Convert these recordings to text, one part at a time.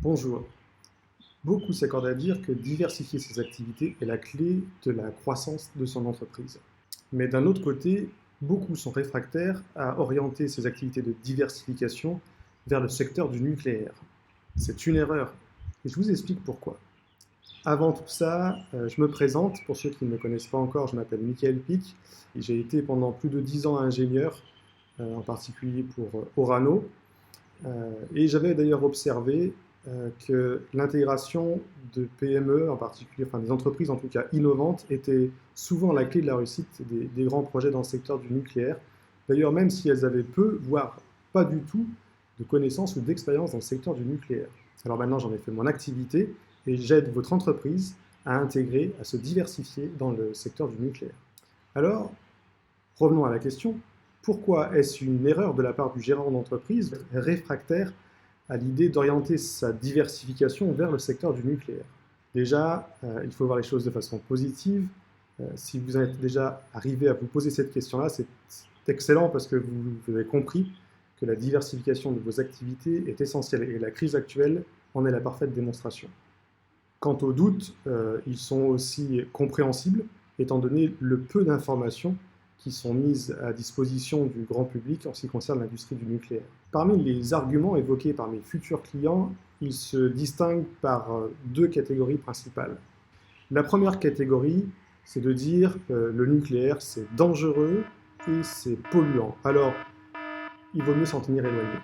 Bonjour. Beaucoup s'accordent à dire que diversifier ses activités est la clé de la croissance de son entreprise. Mais d'un autre côté, beaucoup sont réfractaires à orienter ces activités de diversification vers le secteur du nucléaire. C'est une erreur. Et je vous explique pourquoi. Avant tout ça, je me présente. Pour ceux qui ne me connaissent pas encore, je m'appelle Michael Pic. J'ai été pendant plus de 10 ans ingénieur, en particulier pour Orano. Et j'avais d'ailleurs observé que l'intégration de PME, en particulier, enfin des entreprises en tout cas innovantes, était souvent la clé de la réussite des grands projets dans le secteur du nucléaire. D'ailleurs, même si elles avaient peu, voire pas du tout, de connaissances ou d'expérience dans le secteur du nucléaire. Alors maintenant, j'en ai fait mon activité et j'aide votre entreprise à intégrer, à se diversifier dans le secteur du nucléaire. Alors, revenons à la question. Pourquoi est-ce une erreur de la part du gérant d'entreprise réfractaire à l'idée d'orienter sa diversification vers le secteur du nucléaire? Déjà, il faut voir les choses de façon positive. Si vous êtes déjà arrivé à vous poser cette question-là, c'est excellent parce que vous avez compris que la diversification de vos activités est essentielle et la crise actuelle en est la parfaite démonstration. Quant aux doutes, ils sont aussi compréhensibles étant donné le peu d'informations qui sont mises à disposition du grand public en ce qui concerne l'industrie du nucléaire. Parmi les arguments évoqués par mes futurs clients, ils se distinguent par deux catégories principales. La première catégorie, c'est de dire que le nucléaire, c'est dangereux et c'est polluant. Alors, il vaut mieux s'en tenir éloigné.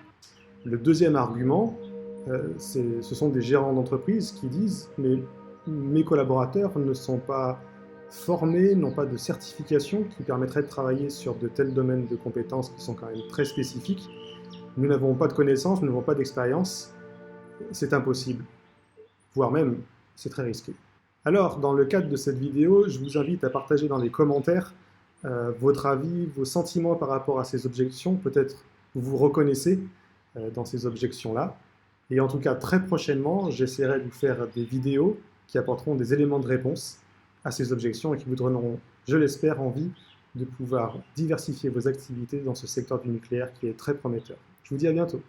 Le deuxième argument, ce sont des gérants d'entreprise qui disent « mais mes collaborateurs ne sont pas formés, n'ont pas de certification qui permettrait de travailler sur de tels domaines de compétences qui sont quand même très spécifiques. Nous n'avons pas de connaissances, nous n'avons pas d'expérience, c'est impossible, voire même c'est très risqué. » Alors, dans le cadre de cette vidéo, je vous invite à partager dans les commentaires votre avis, vos sentiments par rapport à ces objections. Peut-être vous vous reconnaissez dans ces objections-là. Et en tout cas, très prochainement, j'essaierai de vous faire des vidéos qui apporteront des éléments de réponse à ces objections et qui vous donneront, je l'espère, envie de pouvoir diversifier vos activités dans ce secteur du nucléaire qui est très prometteur. Je vous dis à bientôt.